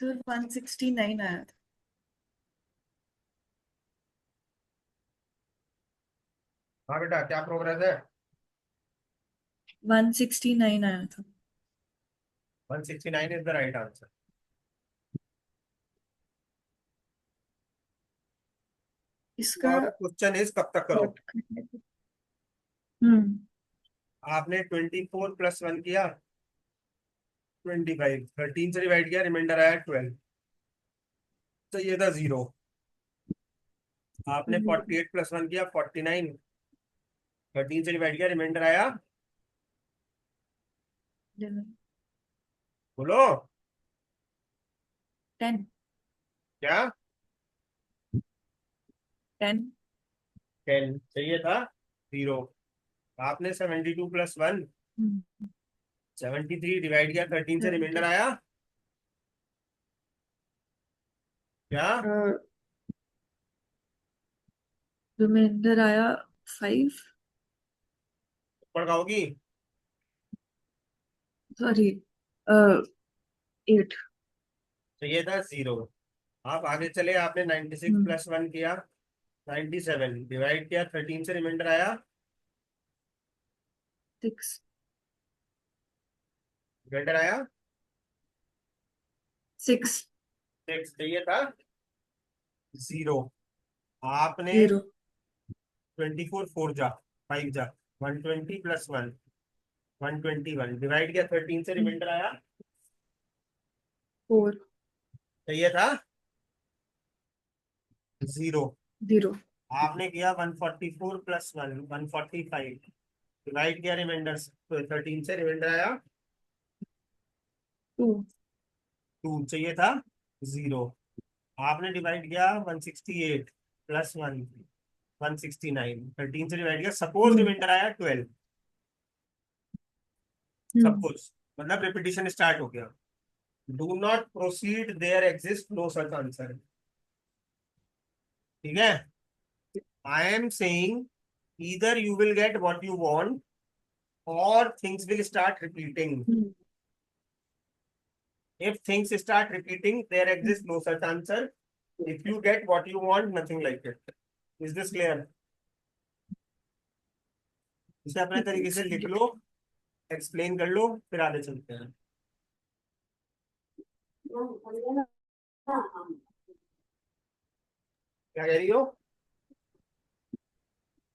तो 169 आया था। हाँ बेटा, क्या प्रोग्रेस है? 169 आया था। 169 इज द राइट आंसर। इसका नाउ द क्वेश्चन इज कब तक करो। प्लॉट करने को। हम्म। आपने 24 प्लस 1 किया 25, 13 से डिवाइड किया, रिमाइंडर आया 12, तो ये था 0। आपने 48 प्लस 1 किया 49, 13 से डिवाइड किया, रिमाइंडर आया, बोलो 10। क्या? 10। 10 चाहिए था, 0। आपने 72 प्लस 1 73 डिवाइड किया, 13 से रिमाइंडर 70। आया क्या? रिमाइंडर आया 5। पढ़ाओगी? सॉरी, 8। चाहिए था 0। आप आगे चले, आपने 96 प्लस 1 किया 97 डिवाइड किया, 13 से रिमाइंडर आया, 6। रिमाइंडर आया 6। 6 चाहिए था, 0। आपने 0। 24 4 जा 5 जा 120 प्लस 1 121 डिवाइड किया, 13 से रिमाइंडर आया, 4। चाहिए था 0। 0। आपने किया 144 प्लस 1 145 डिवाइड किया, रिमाइंडर 13 से रिमाइंडर आया 2। 2, चाहिए था 0। आपने डिवाइड किया 168 प्लस 1 169, 13 से डिवाइड किया, सपोज रिमाइंडर आया 12। सपोज मतलब रिपीटिशन स्टार्ट हो गया। Do not proceed, there exist no such answer. ठीक है, I am saying either you will get what you want or things will start repeating. If things start repeating, there exists no such answer. If you get what you want, nothing like it. Is this clear? इसे अपने तरीके से लिख लो, explain कर लो, फिर आगे चलते हैं। क्या कह रही हो?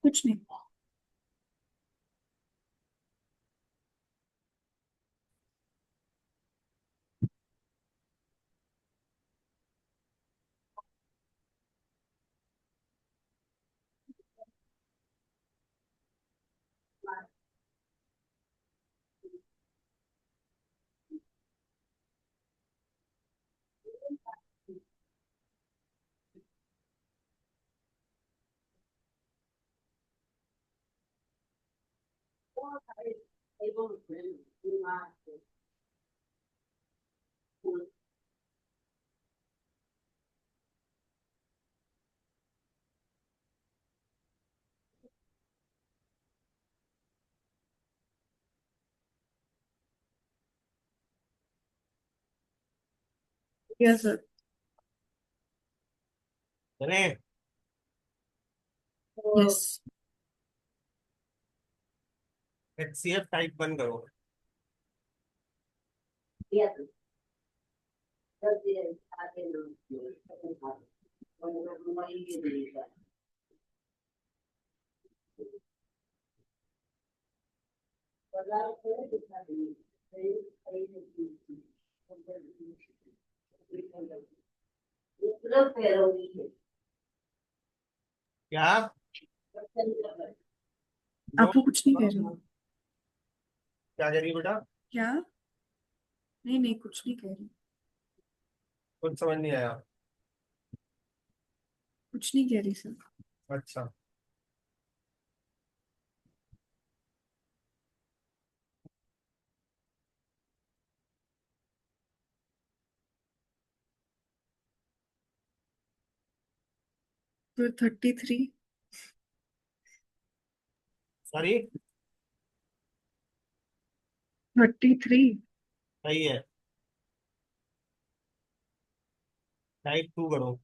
कुछ नहीं। Yes sir. चले, यस। HCF टाइप बंद करो। क्या? नो, आप वो कुछ नहीं कह रहे हो? क्या कह रही है बेटा? क्या? नहीं नहीं, कुछ नहीं कह रही। कुछ समझ नहीं आया। कुछ नहीं कह रही सर। अच्छा, तो 33। सॉरी, 33। सही है। टाइप 2 करो।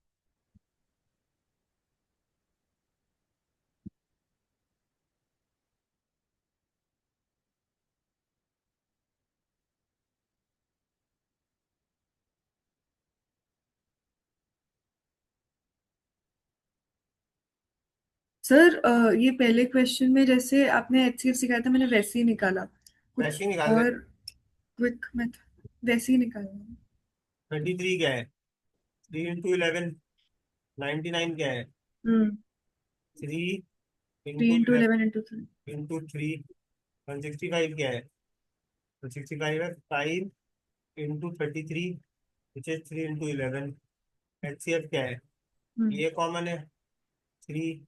सर ये पहले क्वेश्चन में जैसे आपने एचसीएफ सिखाया था मैंने वैसे ही निकाला, वैसे कुछ ही निकाल दे। और क्विक मेथड वैसे ही निकाला। 23 क्या है? 3 into 11, 99 क्या है? हम्म। 3 three into into eleven 11 into 3। Into 3, 165 क्या है? 165 है 5 into 33, which is 3 into 11। HCF क्या है? हम्म। ये कॉमन है 3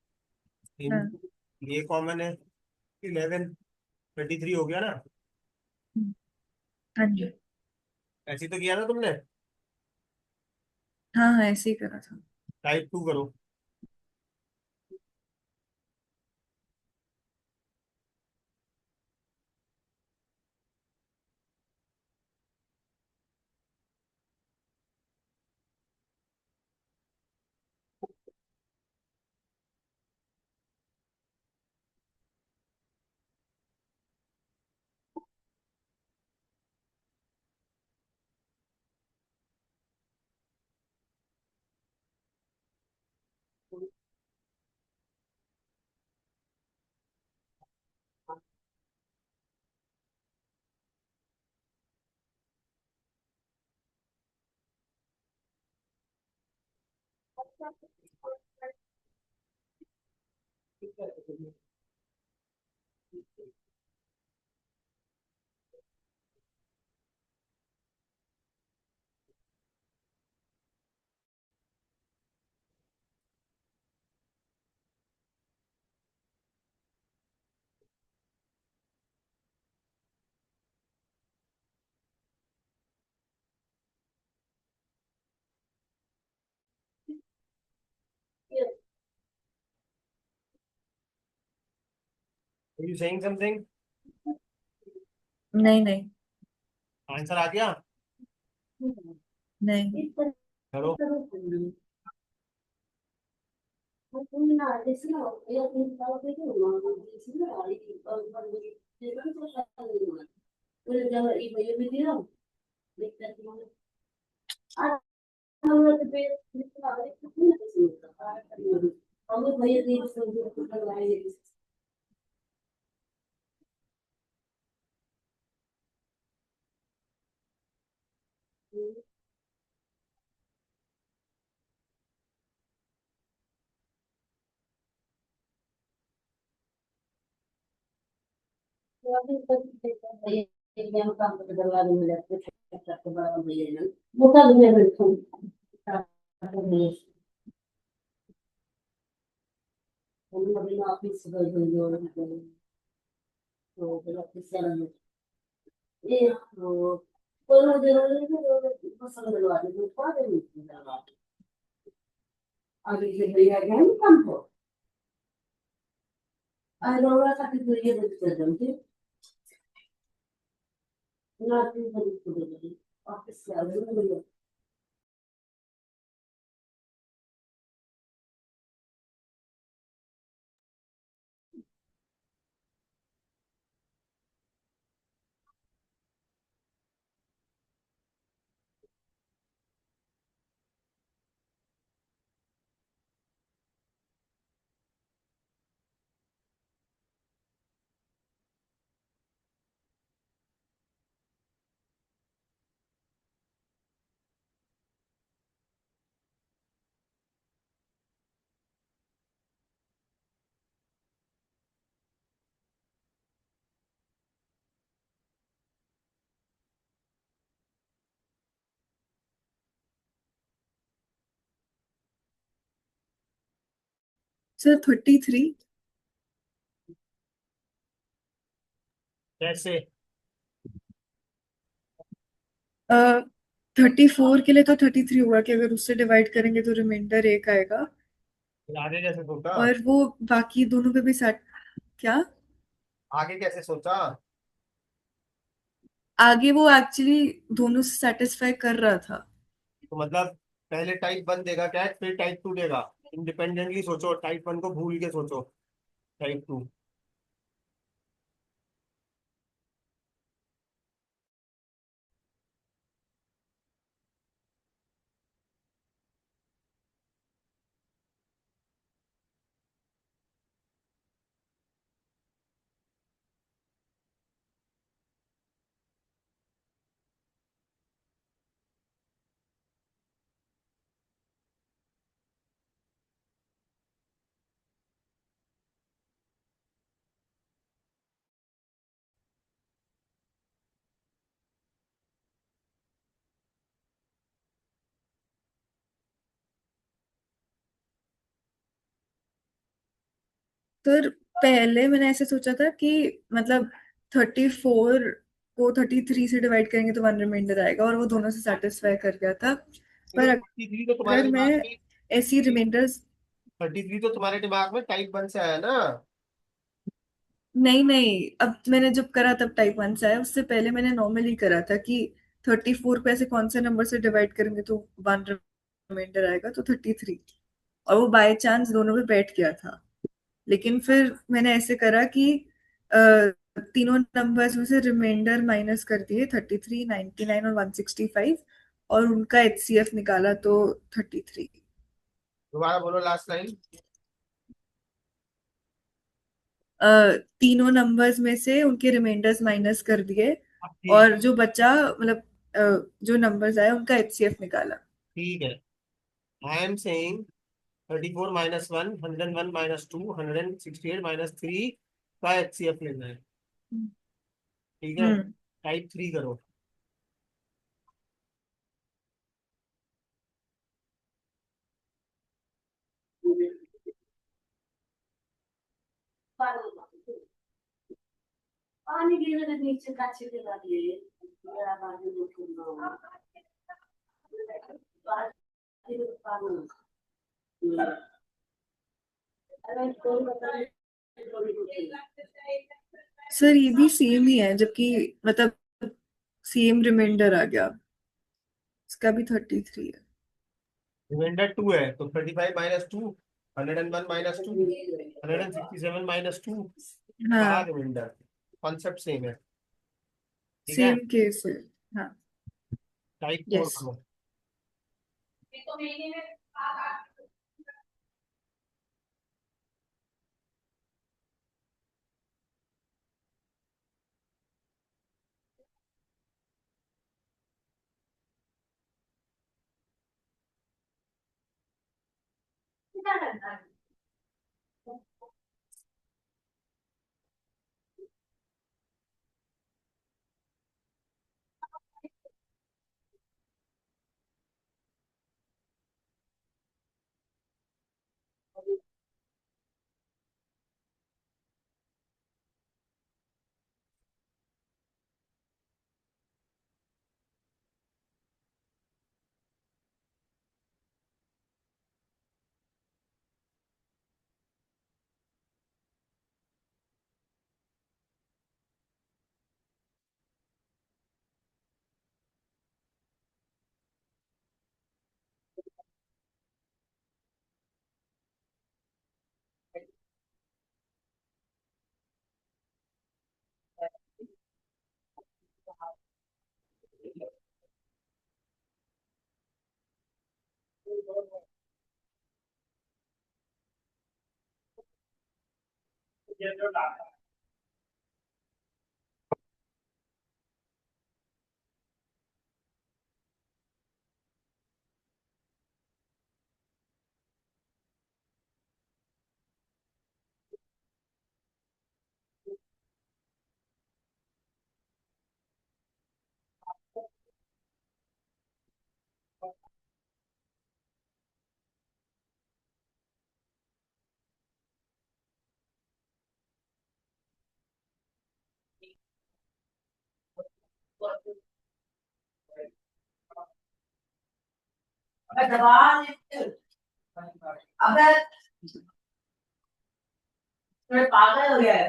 हाँ। इंटू, ये कॉमन है 11, 33 हो गया ना? हम्म, हाँ जी। ऐसे ही तो किया ना तुमने? हाँ हाँ ऐसे ही करा था। टाइप 2 करो। You saying something? नहीं नहीं। आंसर आ गया? नहीं। करो। सर 33। कैसे? 34 के लिए तो 33 होगा कि अगर उससे डिवाइड करेंगे तो रिमाइंडर एक आएगा। फिर आगे कैसे सोचा? और वो बाकी दोनों पे भी साठ। क्या? आगे कैसे सोचा? आगे वो एक्चुअली दोनों से सेटिस्फाई कर रहा था। तो मतलब पहले टाइप 1 देगा कैट, फिर टाइप 2 देगा। इंडिपेंडेंटली सोचो, टाइप 1 को भूल के सोचो। टाइप 2। तो पहले मैंने ऐसे सोचा था कि मतलब 34 को 33 से डिवाइड करेंगे तो वन रिमाइंडर आएगा, और वो दोनों से सेटिस्फाई कर गया था। देखो पर 33 तो तुम्हारे अगर मैं दिमाग में, ऐसी रिमाइंडर्स, 33 तो तुम्हारे दिमाग में टाइप 1 से आया ना। नहीं नहीं, अब मैंने जब करा तब टाइप 1 से आया, उससे पहले मैंने नॉर्मली करा था कि 34 को ऐसे कौन से नंबर से डिवाइड करेंगे तो वन रिमाइंडर आएगा, तो 33। और वो बाय चांस दोनों पे बैठ गया था। लेकिन फिर मैंने ऐसे करा कि तीनों नंबर्स में से रिमाइंडर माइनस कर दिए, 33, 99 और 165, और उनका एचसीएफ निकाला तो 33। दोबारा बोलो लास्ट लाइन। तीनों नंबर्स में से उनके रिमाइंडर्स माइनस कर दिए, अब ठीक और जो बचा मतलब जो नंबर्स आए उनका एचसीएफ निकाला। ठीक है। I am saying 34 minus 1, 101 minus 2, 168 minus 3 का एचसीएफ लेना है। ठीक है। हम्म। टाइप 3 करो। पानी गिरने के नीचे काछे के लिए मेरा बाजू में सुनना बाजू में पानी अरे कोई बता सर ये भी सेम ही है, जबकि मतलब सेम रिमाइंडर आ गया, इसका भी 33 है। रिमाइंडर 2 है तो 35 माइनस 2, 101 माइनस 2, 167 माइनस 2 का हाँ, रिमाइंडर। कॉन्सेप्ट सेम है। ठीक है। सेम केस है। हाँ। Type 4 yes. करो। अबे पागल हो गया है।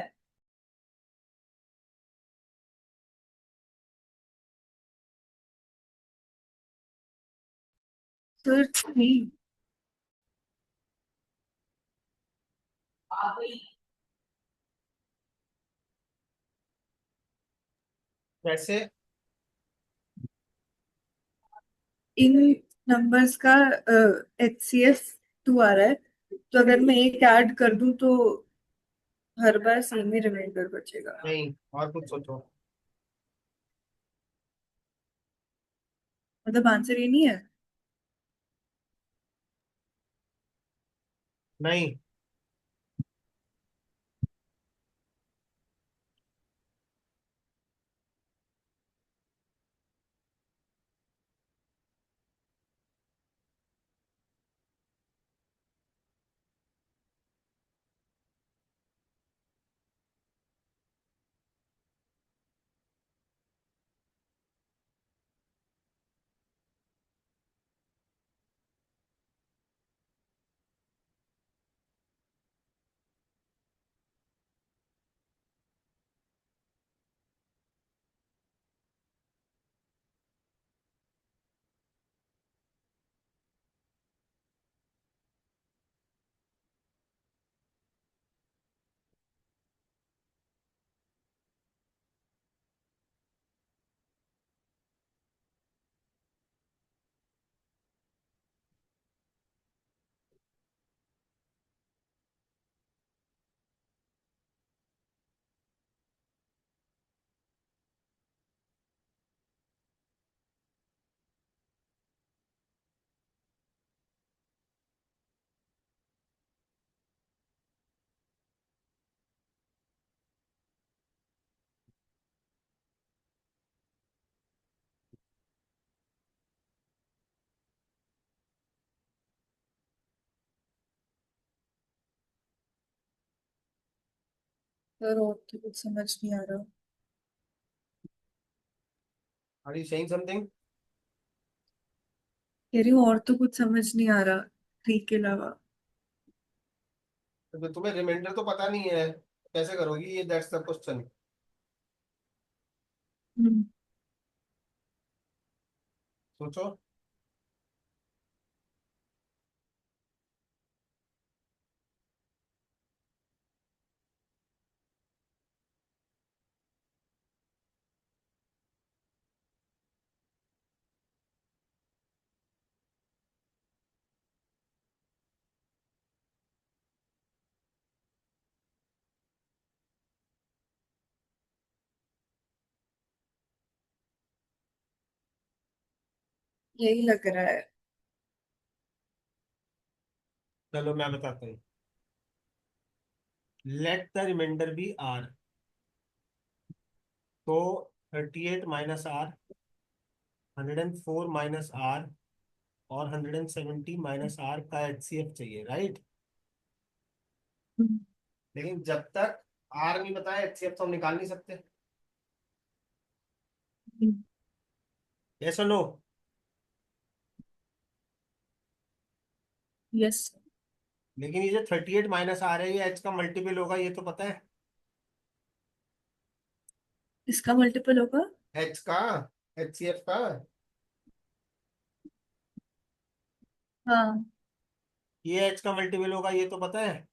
तो 3। कैसे? इन नंबर्स का HCF 2 आ रहा है, तो अगर मैं एक ऐड कर दूं तो हर बार सेम ही रिमाइंडर बचेगा। नहीं, और कुछ सोचो। मतलब आंसर ये नहीं है। नहीं, सर और तो कुछ समझ नहीं आ रहा। Are you saying something? कह रही हूँ और तो कुछ समझ नहीं आ रहा 3 के अलावा। तो तुम्हें रिमाइंडर तो पता नहीं है, कैसे करोगी ये? That's the question. हम्म। सोचो। यही लग रहा है। चलो मैं बताता हूँ। Let the remainder be R. तो 38 - R, 104 - R और 170 - R का HCF चाहिए, राइट? हम्म। लेकिन जब तक आर नहीं बताया HCF तो हम निकाल नहीं सकते। यस और नो? यस। लेकिन ये जो 38 - R है, ये H का मल्टीपल होगा, ये तो पता है। इसका मल्टीपल होगा। H का, HCF का। हाँ। ये H का मल्टीपल होगा, ये तो पता है।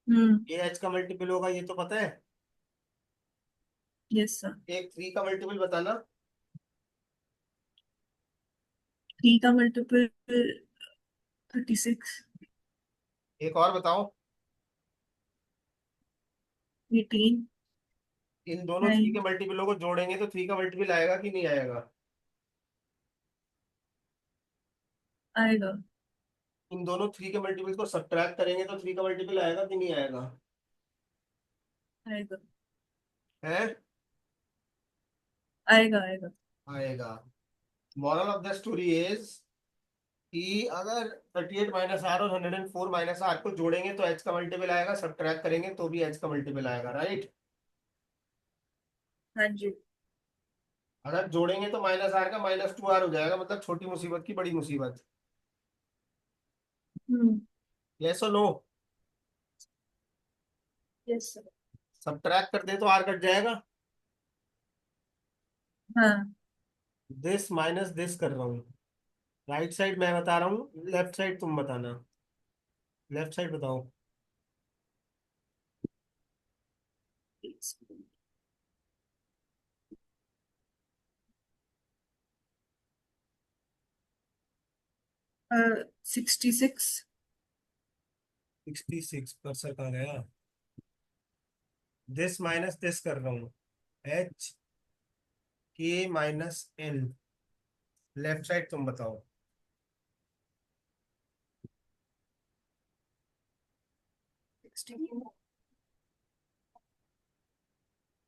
हम्म। ये H का मल्टीपल होगा, ये तो पता है। Yes sir. एक 3 का मल्टीपल बताना। 3 का मल्टीपल 36। एक और बताओ। 18। इन दोनों 3 के 9। मल्टीपलों को जोड़ेंगे तो 3 का मल्टीपल आएगा कि नहीं आएगा? आएगा। इन दोनों 3 के मल्टीपल को सब्ट्रैक्ट करेंगे तो 3 का मल्टीपल आएगा कि नहीं आएगा? आएगा। है? आएगा। आएगा। आएगा। Moral of the story is कि अगर 38 - R और 104 - R को जोड़ेंगे तो H का मल्टीपल आएगा, सब्ट्रैक्ट करेंगे तो भी H का मल्टीपल आएगा, राइट? हाँ जी। अगर जोड़ेंगे तो -R का -2R हो जाएगा, मतलब छोटी मुसीबत की बड़ी मुसीबत। हम्म। यस और नो? Yes sir. सब्ट्रैक्ट कर दे तो R कट जाएगा। हाँ। दिस माइनस दिस कर रहा हूँ। राइट साइड मैं बता रहा हूँ, लेफ्ट साइड तुम बताना। लेफ्ट साइड बताओ। 66। 66 कर्सर कहाँ गया? दिस माइनस दिस कर रहा हूँ। एच के माइनस एन। लेफ्ट साइड तुम बताओ।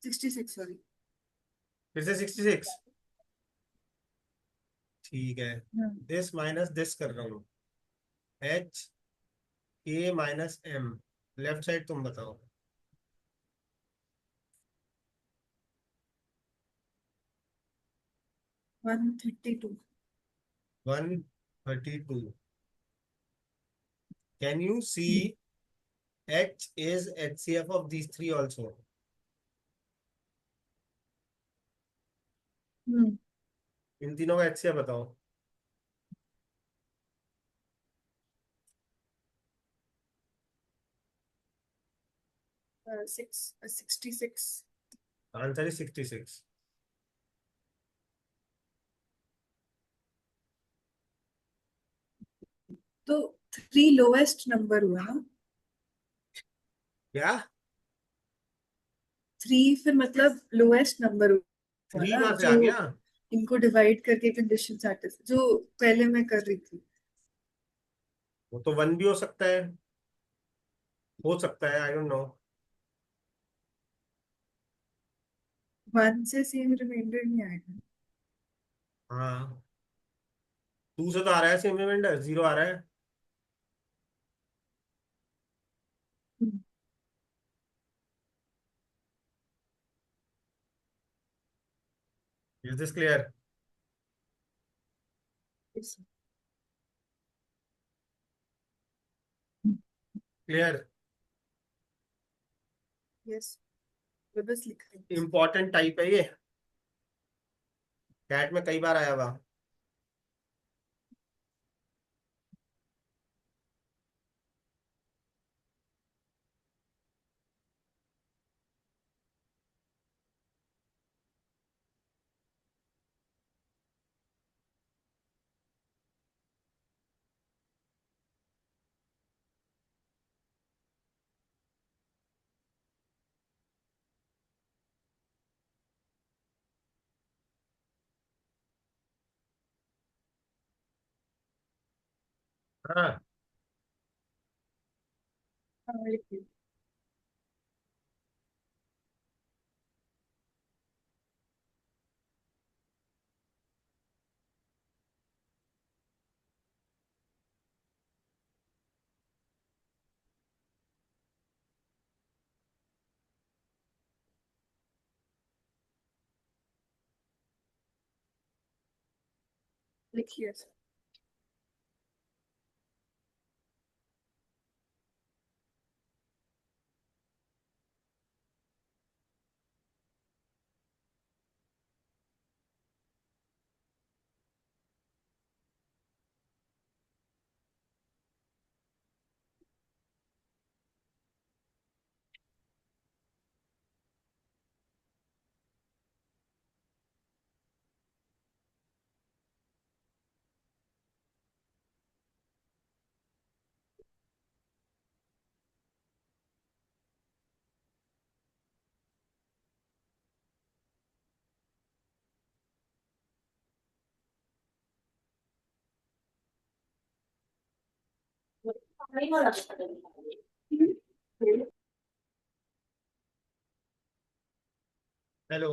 66 सॉरी। फिर से 66। ठीक है। हाँ। दिस माइनस दिस कर रहा हूँ। एच के माइनस एम। लेफ्ट साइड तुम बताओ। 132। 132। Can you see H is H C F of these three also? Hmm. इन तीनों का एच सी एफ बताओ। 66। Answer is 66। तो 3 लोएस्ट नंबर हुआ ना। क्या? 3 फिर मतलब लोएस्ट नंबर हुआ थ्री ना, कहाँ से जो आ गया? इनको डिवाइड करके कंडीशन सेटिस्फाई जो पहले मैं कर रही थी। वो तो वन भी हो सकता है। हो सकता है, आई डोंट नो। 1 से सेम रिमाइंडर नहीं आएगा। हाँ, टू से तो आ रहा है सेम रिमाइंडर, जीरो आ रहा है। Hmm. Is this clear? Clear. Yes, मैं बस लिख रही हूँ। इंपॉर्टेंट टाइप है ये। कैट में कई बार आया हुआ। हाँ, हाँ, लिख रही हूँ। लिखिए। नहीं बोला हेलो।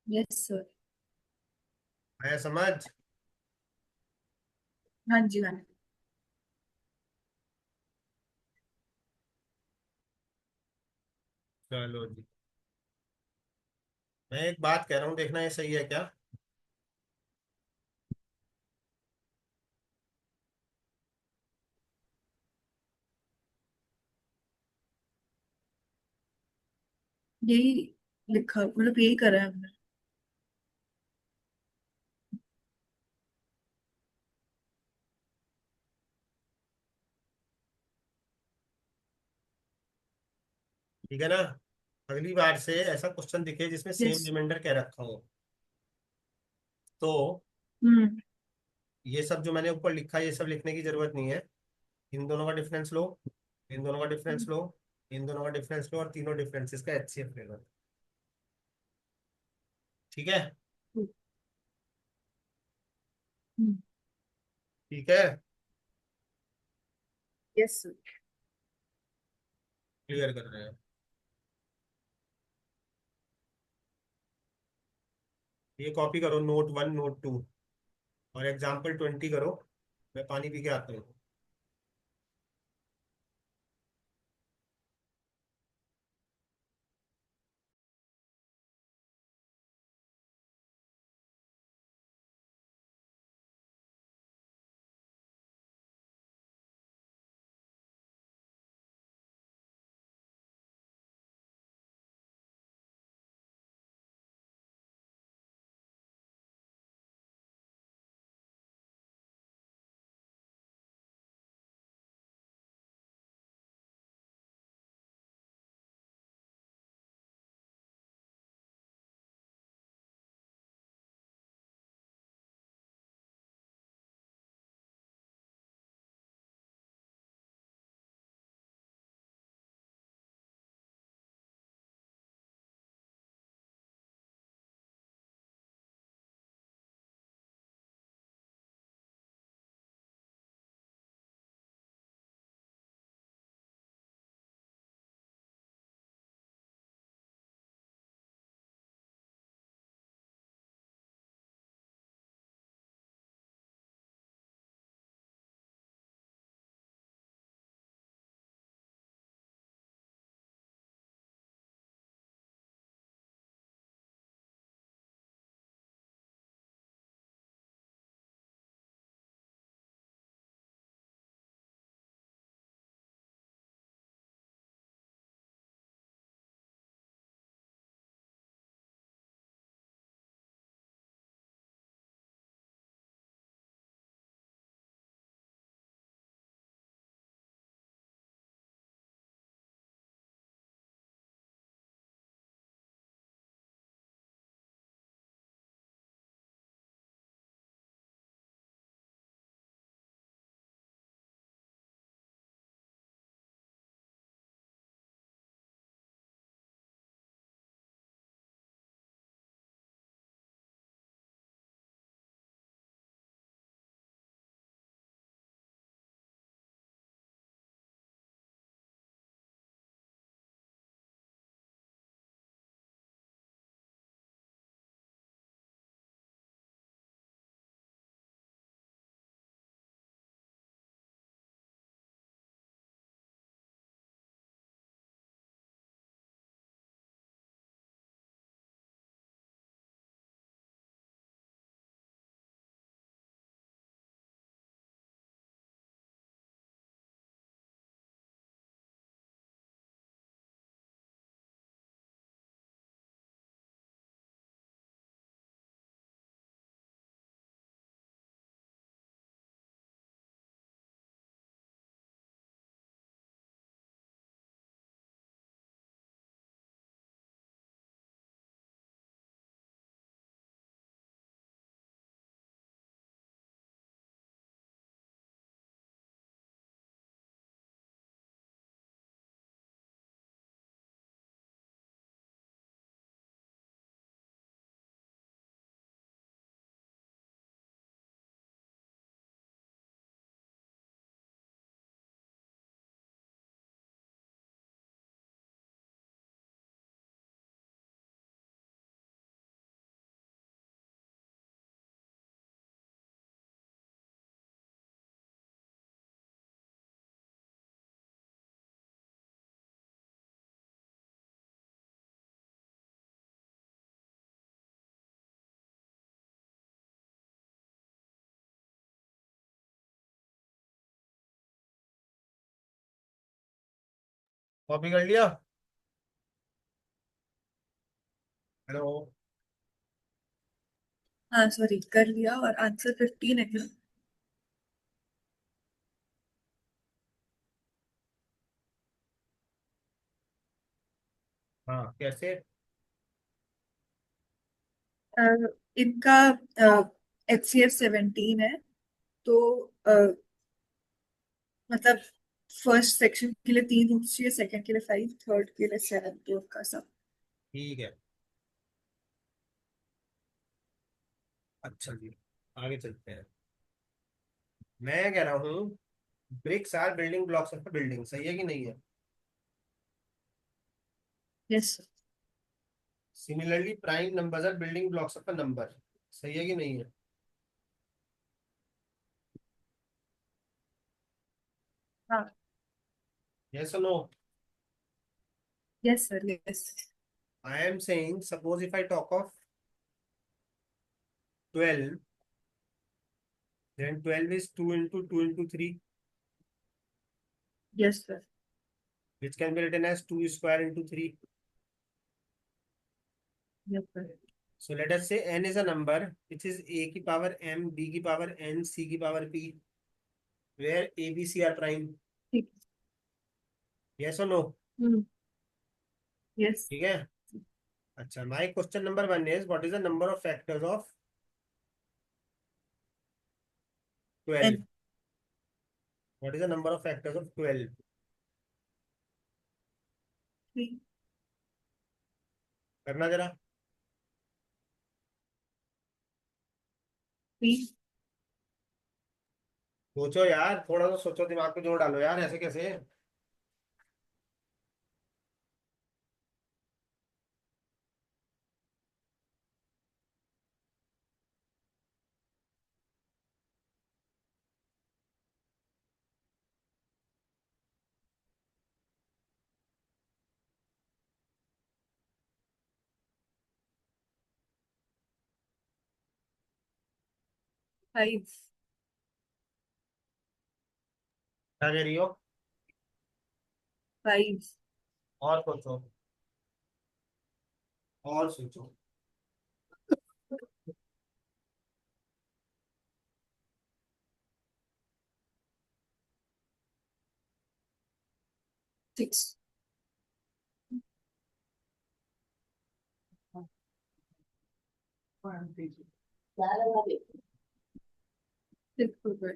Yes sir. आया समझ? हाँ जी, हाँ जी। चलो जी। मैं एक बात कह रहा हूँ, देखना ये सही है क्या? यही लिखा मतलब यही करा है हमने। ठीक है ना। अगली बार से ऐसा क्वेश्चन दिखे जिसमें यस। सेम रिमाइंडर कह रखा हो, तो हम्म। ये सब जो मैंने ऊपर लिखा है ये सब लिखने की जरूरत नहीं है। इन दोनों का डिफरेंस लो, इन दोनों का डिफरेंस लो, इन दोनों का डिफरेंस लो, और तीनों डिफरेंसेस का एचसीएफ ले लो। ठीक है। ठीक है। यस। क्लियर कर रहे हैं। ये कॉपी करो, नोट 1 नोट 2, और एग्जाम्पल 20 करो। मैं पानी पी के आता हूँ। कॉपी कर लिया। हेलो। हाँ सॉरी, कर लिया। और आंसर 15 है क्या? हाँ कैसे? अ, इनका HCF 17 है, तो मतलब फर्स्ट सेक्शन के लिए 3 रूट्स चाहिए, सेकंड के लिए 5, थर्ड के लिए 7, तो उनका सब। ठीक है। अच्छा जी, आगे चलते हैं। मैं कह रहा हूँ bricks are building blocks of building, सही है कि नहीं है? Yes. Similarly prime numbers are building blocks of a number, सही है कि नहीं है? हाँ। यस और no? Yes sir, yes. I am saying suppose if I talk of 12, then 12 is 2 into 2 into 3, yes sir. which can be written as 2 square into 3. Yes sir. So let us say n is a number which is a की power m, b की power n, c की power p, where a, b, c are prime. ठीक। Yes or no? Hmm. Yes. ठीक है। अच्छा, my question number 1 is what is the number of factors of 12? एन। What is the number of factors of 12? 3। करना जरा। 3। सोचो यार, थोड़ा सा सोचो, दिमाग पे जोर डालो यार, ऐसे कैसे? 5। क्या कह रही हो? 5। और सोचो, और सोचो। 6। ज्यादा ना दे। 6 हो गए।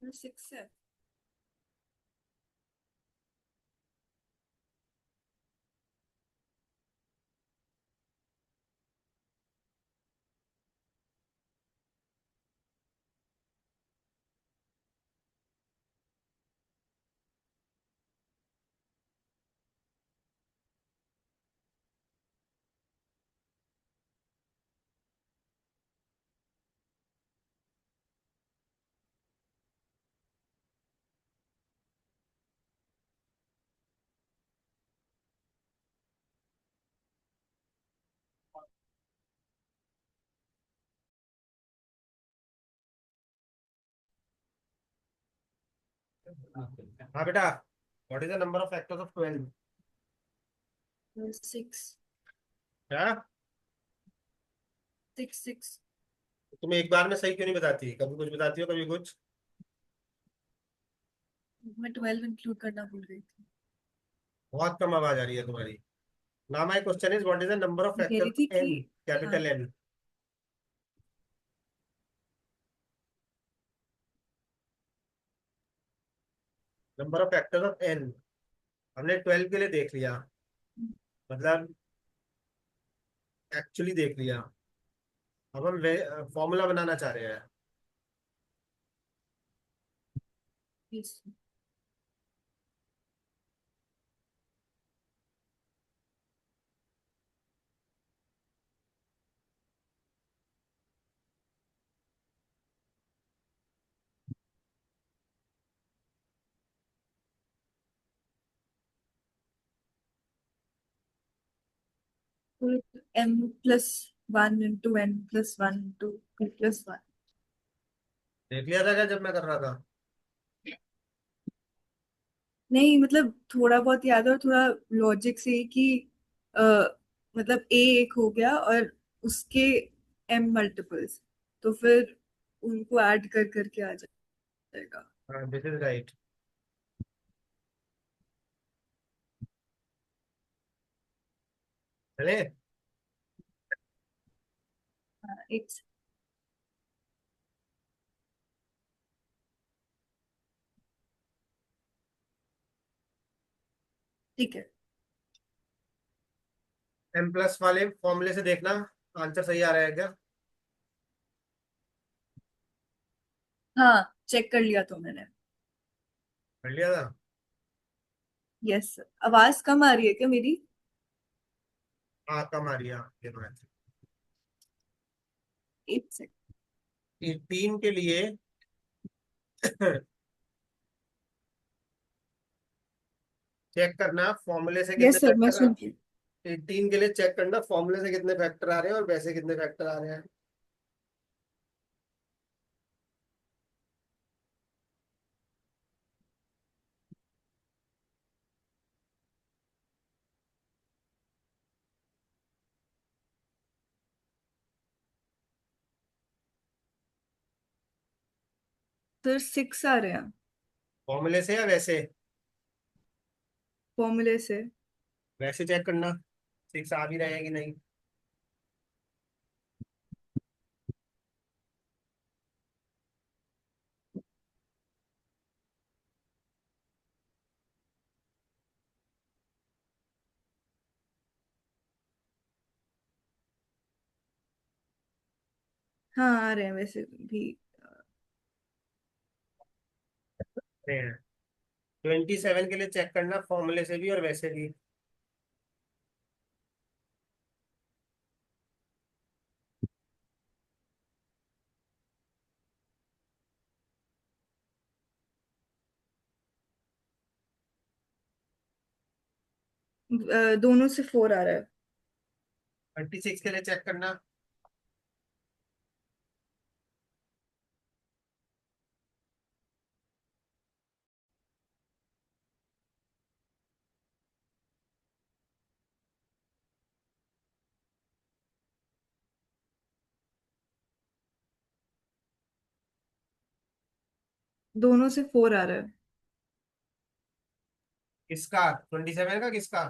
6 है। हाँ बेटा, what is the number of factors of 12? 6। क्या? 6। तुम एक बार में सही क्यों नहीं बताती? कभी कुछ बताती हो, कभी कुछ। मैं 12 इंक्लूड करना भूल गई थी। बहुत कम आवाज आ रही है तुम्हारी। Now my question is what is the number of मैं कह फैक्टर्स रही थी ऑफ कि n, हाँ। Capital N? Number of factors of n हमने 12 के लिए देख लिया, मतलब एक्चुअली देख लिया। अब हम फॉर्मूला बनाना चाह रहे हैं। Yes. m+1 into n+1 into p+1। देख लिया था क्या जब मैं कर रहा था? नहीं मतलब थोड़ा बहुत याद है और थोड़ा लॉजिक से ही कि अ, मतलब ए एक हो गया और उसके एम मल्टीपल्स, तो फिर उनको ऐड कर करके आ जाएगा। हाँ, दिस इज राइट। चले। हाँ, एक ठीक है। एम प्लस वाले फॉर्मूले से देखना आंसर सही आ रहा है क्या। हाँ, चेक कर लिया तो मैंने। कर लिया था। यस। आवाज कम आ रही है क्या मेरी? हाँ, कम आ रही है आपके पास। एक सेकंड। 18 के लिए चेक करना फॉर्मूले से कितने यस सर, मैं फैक्टर। सुन रही हूँ। 18 के लिए चेक करना फॉर्मूले से कितने फैक्टर आ रहे हैं और वैसे कितने फैक्टर आ रहे हैं। सर 6 आ रहे हैं फॉर्मूले से या वैसे। फॉर्मूले से। वैसे चेक करना 6 आ भी रहे हैं कि नहीं। हाँ आ रहे हैं वैसे भी। 27 के लिए चेक करना फॉर्मूले से भी और वैसे भी। दोनों से 4 आ रहा है। 36 के लिए चेक करना। दोनों से 4 आ रहा है। किसका 27 का किसका।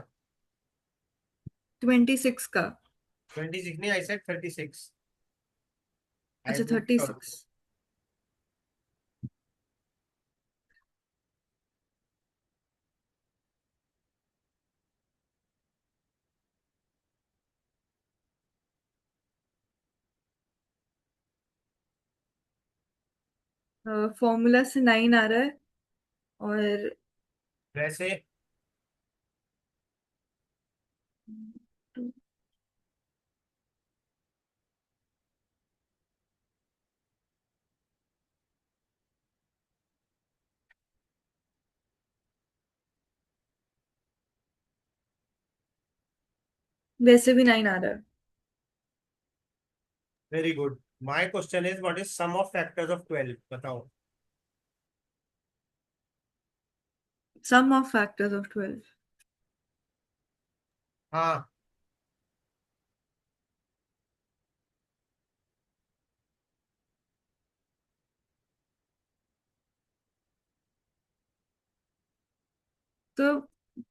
26 का। 26 नहीं, आई सेड 36। आई अच्छा बुक। 36। फॉर्मूला से 9 आ रहा है और वैसे वैसे भी 9 आ रहा है। Very good. My question is what is sum of factors of 12 बताओ। Sum of factors of 12। हाँ। तो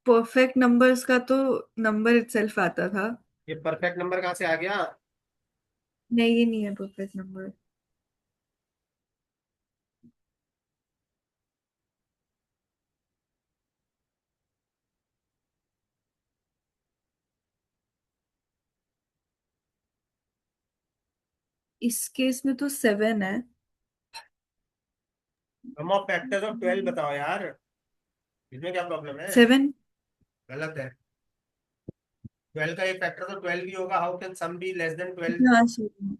परफेक्ट नंबर्स का तो नंबर इटसेल्फ आता था। ये परफेक्ट नंबर कहाँ से आ गया। नहीं, ये नहीं है परफेक्ट नंबर। इस केस में तो 7 है। सम ऑफ फैक्टर्स ऑफ 12 बताओ यार। इसमें क्या प्रॉब्लम है। 7। गलत है। 12 का एक फैक्टर तो 12 भी होगा। How can sum be less than 12। हाँ सही है।